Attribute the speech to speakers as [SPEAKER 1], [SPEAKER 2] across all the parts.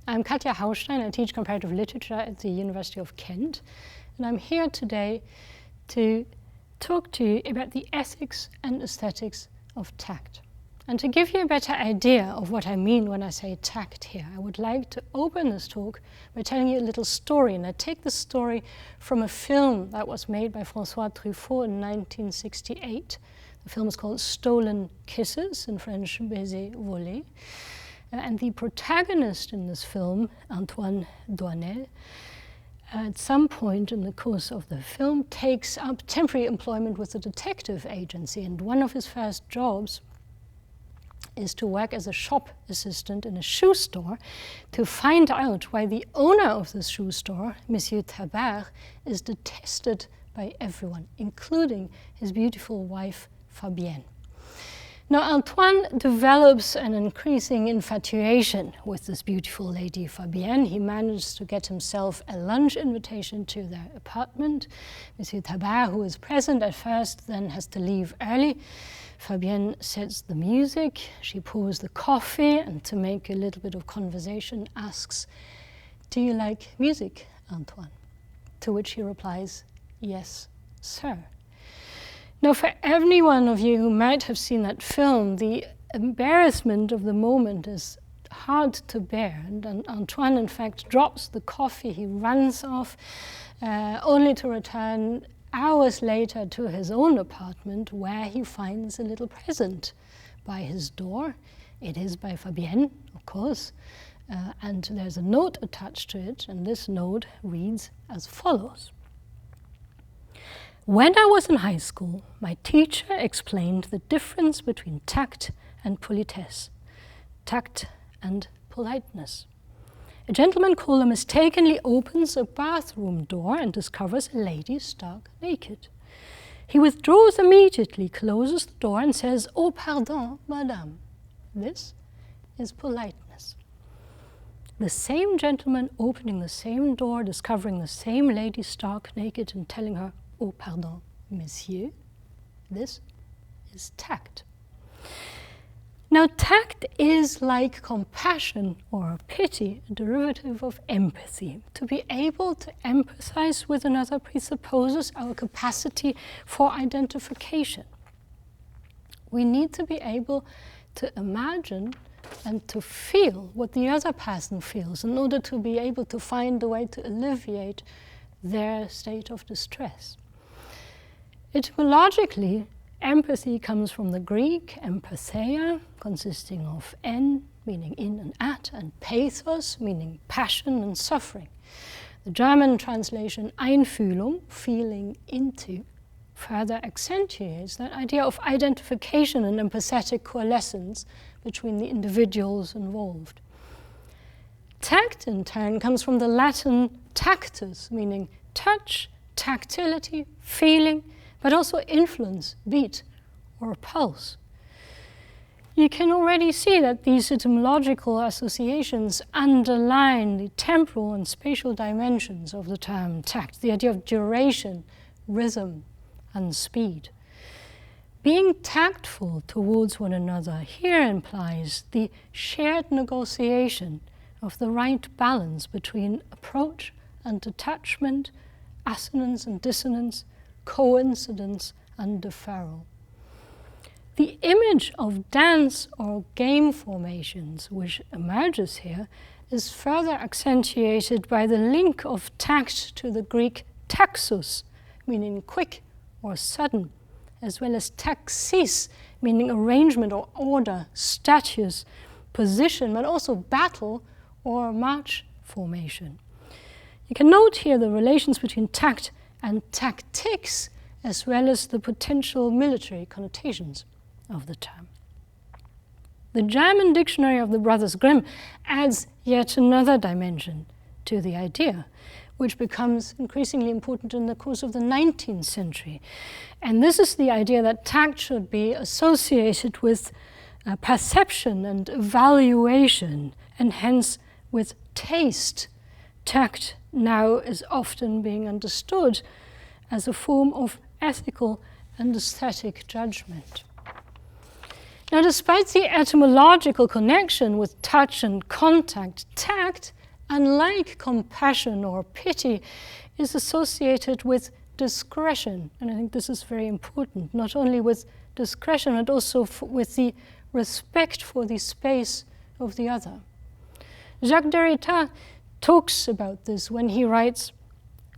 [SPEAKER 1] I'm Katja Haustein. I teach comparative literature at the University of Kent, and I'm here today to talk to you about the ethics and aesthetics of tact. And to give you a better idea of what I mean when I say tact here, I would like to open this talk by telling you a little story. And I take the story from a film that was made by François Truffaut in 1968. The film is called Stolen Kisses, in French, Baiser Volé. And the protagonist in this film, Antoine Doinel, at some point in the course of the film takes up temporary employment with a detective agency. And one of his first jobs is to work as a shop assistant in a shoe store to find out why the owner of this shoe store, Monsieur Tabert, is detested by everyone, including his beautiful wife, Fabienne. Now, Antoine develops an increasing infatuation with this beautiful lady, Fabienne. He manages to get himself a lunch invitation to their apartment. Monsieur Tabert, who is present at first, then has to leave early. Fabienne sets the music, she pours the coffee, and to make a little bit of conversation, asks, "Do you like music, Antoine?" To which he replies, "Yes, sir." Now, for any one of you who might have seen that film, the embarrassment of the moment is hard to bear. And Antoine, in fact, drops the coffee. He runs off, only to return hours later to his own apartment, where he finds a little present by his door. It is by Fabienne, of course, and there's a note attached to it, and this note reads as follows. "When I was in high school, my teacher explained the difference between tact and politesse, tact and politeness. A gentleman caller mistakenly opens a bathroom door and discovers a lady stark naked. He withdraws immediately, closes the door and says, 'Oh, pardon, madame.' This is politeness. The same gentleman opening the same door, discovering the same lady stark naked and telling her, 'Oh, pardon, monsieur.' This is tact." Now, tact is like compassion or pity, a derivative of empathy. To be able to empathize with another presupposes our capacity for identification. We need to be able to imagine and to feel what the other person feels in order to be able to find a way to alleviate their state of distress. Etymologically, empathy comes from the Greek empatheia, consisting of en, meaning in and at, and pathos, meaning passion and suffering. The German translation Einfühlung, feeling into, further accentuates that idea of identification and empathetic coalescence between the individuals involved. Tact, in turn, comes from the Latin tactus, meaning touch, tactility, feeling, but also influence, beat, or pulse. You can already see that these etymological associations underline the temporal and spatial dimensions of the term tact, the idea of duration, rhythm, and speed. Being tactful towards one another here implies the shared negotiation of the right balance between approach and detachment, assonance and dissonance, coincidence and deferral. The image of dance or game formations which emerges here is further accentuated by the link of tact to the Greek taxus, meaning quick or sudden, as well as taxis, meaning arrangement or order, status, position, but also battle or march formation. You can note here the relations between tact and tactics, as well as the potential military connotations of the term. The German dictionary of the Brothers Grimm adds yet another dimension to the idea, which becomes increasingly important in the course of the 19th century. And this is the idea that tact should be associated with perception and evaluation, and hence with taste. Tact now is often being understood as a form of ethical and aesthetic judgment. Now, Now, despite the etymological connection with touch and contact, tact, unlike compassion or pity, is associated with discretion. And I think this is very important, not only with discretion, but also with the respect for the space of the other. Jacques Derrida talks about this when he writes,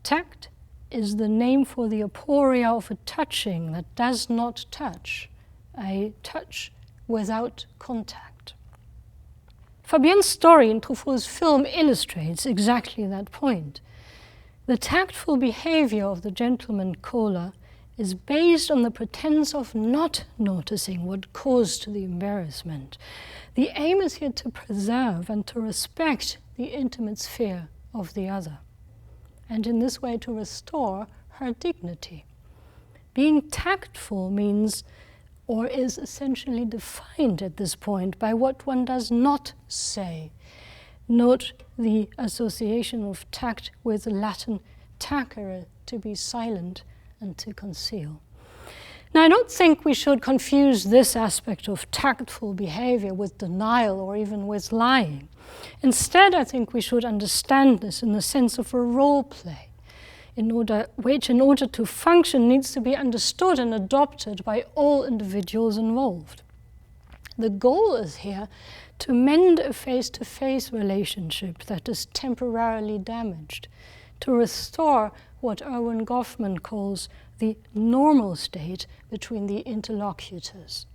[SPEAKER 1] "Tact is the name for the aporia of a touching that does not touch, a touch without contact." Fabienne's story in Truffaut's film illustrates exactly that point. The tactful behavior of the gentleman caller is based on the pretense of not noticing what caused the embarrassment. The aim is here to preserve and to respect the intimate sphere of the other, and in this way to restore her dignity. Being tactful means, or is essentially defined at this point, by what one does not say. Note the association of tact with the Latin tacere, to be silent and to conceal. Now, I don't think we should confuse this aspect of tactful behavior with denial or even with lying. Instead, I think we should understand this in the sense of a role play, which in order to function needs to be understood and adopted by all individuals involved. The goal is here to mend a face-to-face relationship that is temporarily damaged, to restore what Erwin Goffman calls the normal state between the interlocutors.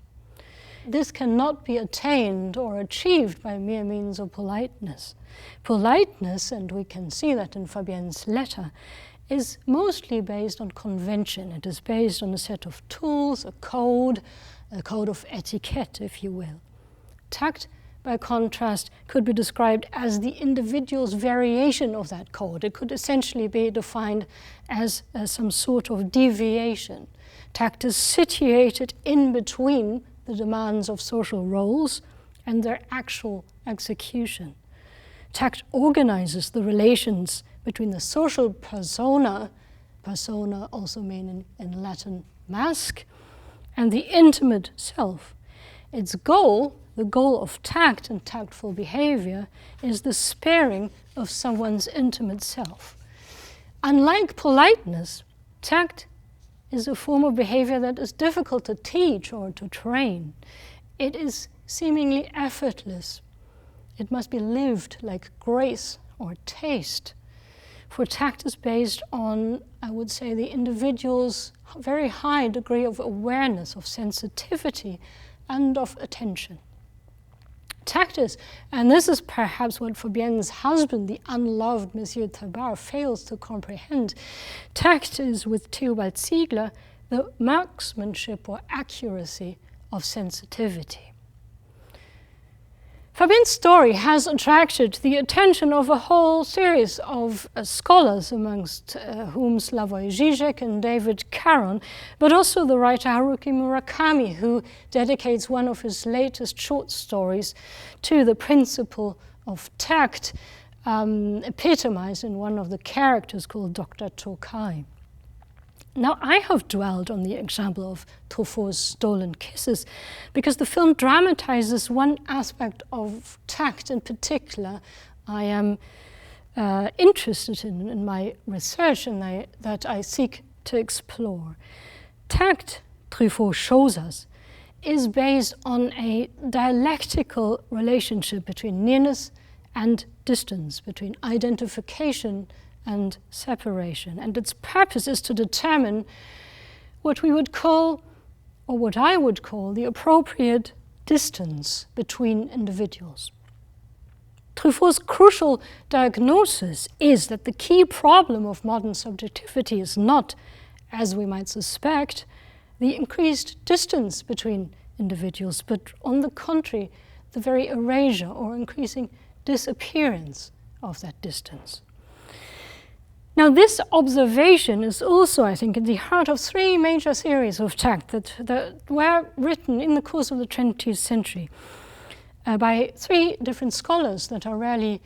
[SPEAKER 1] This cannot be attained or achieved by mere means of politeness. Politeness, and we can see that in Fabienne's letter, is mostly based on convention. It is based on a set of tools, a code of etiquette, if you will. Tact, by contrast, could be described as the individual's variation of that code. It could essentially be defined as some sort of deviation. Tact is situated in between the demands of social roles and their actual execution. Tact organizes the relations between the social persona also meaning in Latin mask, and the intimate self. Its goal, the goal of tact and tactful behavior, is the sparing of someone's intimate self. Unlike politeness, tact is a form of behavior that is difficult to teach or to train. It is seemingly effortless. It must be lived like grace or taste. For tact is based on, I would say, the individual's very high degree of awareness, of sensitivity, and of attention. Tact is, and this is perhaps what Fabienne's husband, the unloved Monsieur Tabar, fails to comprehend, tact is, with Theobald Ziegler, the marksmanship or accuracy of sensitivity. Fabienne's story has attracted the attention of a whole series of scholars, amongst whom Slavoj Žižek and David Caron, but also the writer Haruki Murakami, who dedicates one of his latest short stories to the principle of tact, epitomized in one of the characters called Dr. Tokai. Now, I have dwelled on the example of Truffaut's Stolen Kisses because the film dramatizes one aspect of tact in particular I am interested in my research and that I seek to explore. Tact, Truffaut shows us, is based on a dialectical relationship between nearness and distance, between identification and separation. And its purpose is to determine what we would call, or what I would call, the appropriate distance between individuals. Truffaut's crucial diagnosis is that the key problem of modern subjectivity is not, as we might suspect, the increased distance between individuals, but on the contrary, the very erasure or increasing disappearance of that distance. Now, this observation is also, I think, at the heart of three major theories of tact that were written in the course of the 20th century by three different scholars that are rarely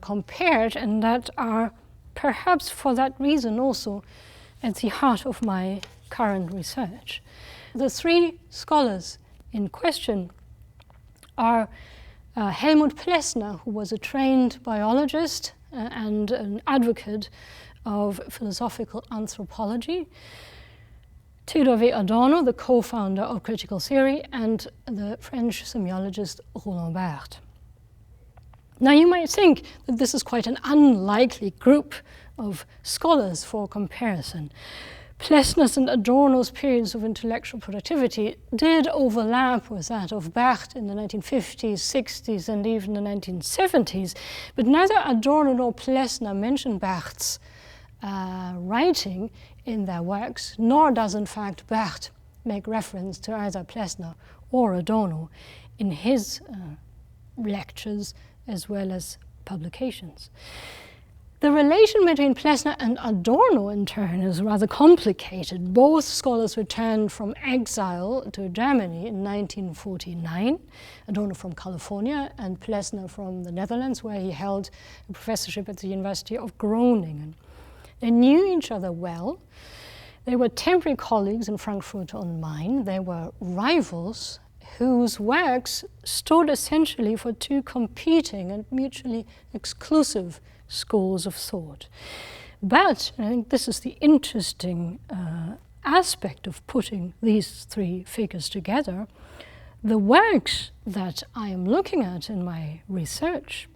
[SPEAKER 1] compared and that are perhaps for that reason also at the heart of my current research. The three scholars in question are Helmut Plessner, who was a trained biologist and an advocate of philosophical anthropology, Theodor W. Adorno, the co-founder of critical theory, and the French semiologist Roland Barthes. Now you might think that this is quite an unlikely group of scholars for comparison. Plessner's and Adorno's periods of intellectual productivity did overlap with that of Barthes in the 1950s, 60s, and even the 1970s, but neither Adorno nor Plessner mention Barthes' writing in their works, nor does in fact Barthes make reference to either Plessner or Adorno in his lectures as well as publications. The relation between Plessner and Adorno, in turn, is rather complicated. Both scholars returned from exile to Germany in 1949, Adorno from California and Plessner from the Netherlands, where he held a professorship at the University of Groningen. They knew each other well. They were temporary colleagues in Frankfurt on Main. They were rivals whose works stood essentially for two competing and mutually exclusive schools of thought. But I think this is the interesting aspect of putting these three figures together. The works that I am looking at in my research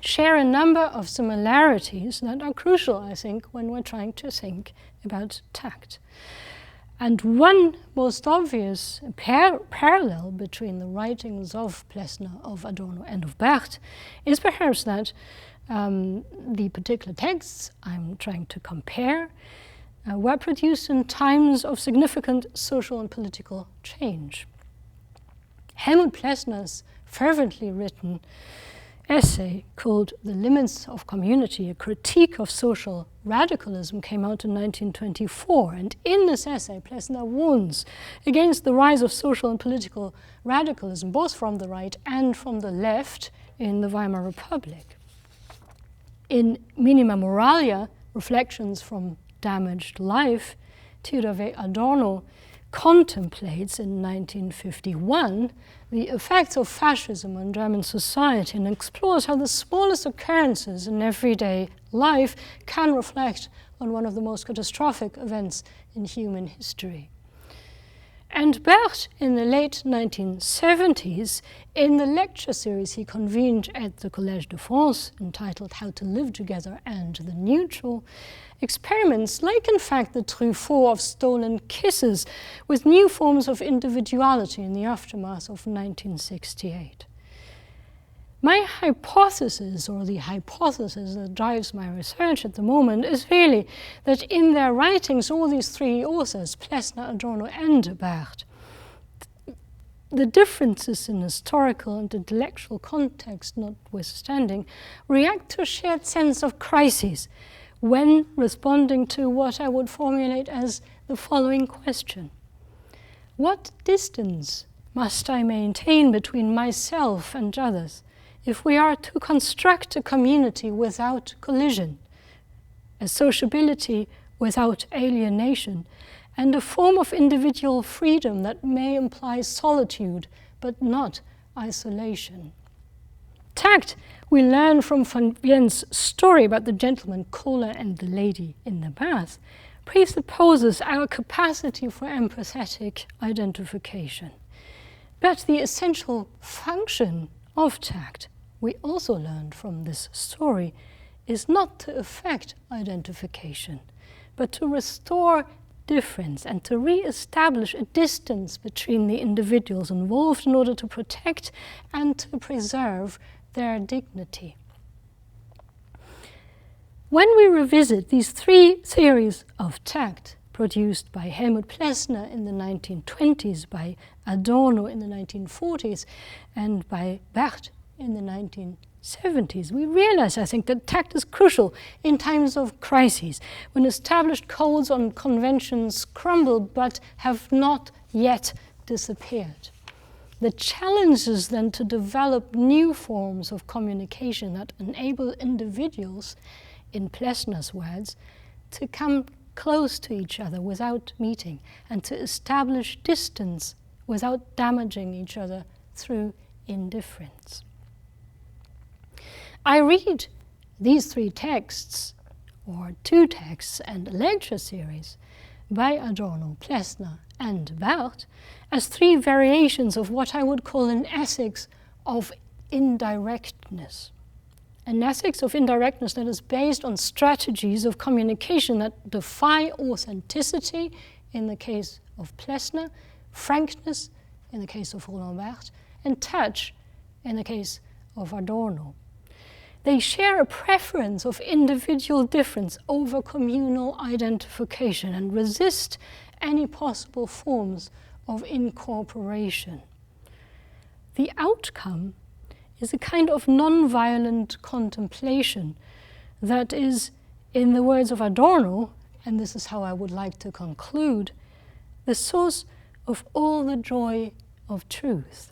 [SPEAKER 1] share a number of similarities that are crucial, I think, when we're trying to think about tact. And one most obvious parallel between the writings of Plessner, of Adorno, and of Barthes is perhaps that the particular texts I'm trying to compare were produced in times of significant social and political change. Helmut Plessner's fervently written essay called The Limits of Community, a critique of social radicalism, came out in 1924. And in this essay, Plessner warns against the rise of social and political radicalism, both from the right and from the left in the Weimar Republic. In Minima Moralia, Reflections from Damaged Life, Theodor W. Adorno contemplates in 1951 the effects of fascism on German society and explores how the smallest occurrences in everyday life can reflect on one of the most catastrophic events in human history. And Barthes, in the late 1970s, in the lecture series he convened at the Collège de France, entitled How to Live Together and the Neutral, experiments, like in fact the Truffaut of Stolen Kisses, with new forms of individuality in the aftermath of 1968. My hypothesis, or the hypothesis that drives my research at the moment, is really that in their writings, all these three authors, Plessner, Adorno, and Barthes, the differences in historical and intellectual context notwithstanding, react to a shared sense of crisis when responding to what I would formulate as the following question. What distance must I maintain between myself and others if we are to construct a community without collision, a sociability without alienation, and a form of individual freedom that may imply solitude but not isolation? Tact, we learn from von Vien's story about the gentleman caller and the lady in the bath, presupposes our capacity for empathetic identification. But the essential function of tact, we also learned from this story, is not to effect identification, but to restore difference and to re-establish a distance between the individuals involved in order to protect and to preserve their dignity. When we revisit these three theories of tact, produced by Helmut Plessner in the 1920s, by Adorno in the 1940s, and by Barthes in the 1970s, we realize, I think, that tact is crucial in times of crises, when established codes and conventions crumble but have not yet disappeared. The challenge is then to develop new forms of communication that enable individuals, in Plessner's words, to come close to each other without meeting and to establish distance without damaging each other through indifference. I read these three texts, or two texts and a lecture series by Adorno, Plessner and Barthes as three variations of what I would call an ethics of indirectness. An ethics of indirectness that is based on strategies of communication that defy authenticity in the case of Plessner, frankness in the case of Roland Barthes, and touch in the case of Adorno. They share a preference of individual difference over communal identification and resist any possible forms of incorporation. The outcome is a kind of non-violent contemplation that is, in the words of Adorno, and this is how I would like to conclude, the source of all the joy of truth.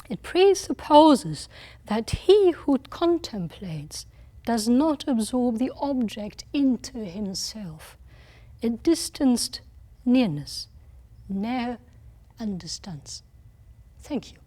[SPEAKER 1] It presupposes that he who contemplates does not absorb the object into himself. A distanced nearness, Nähe and distance. Thank you.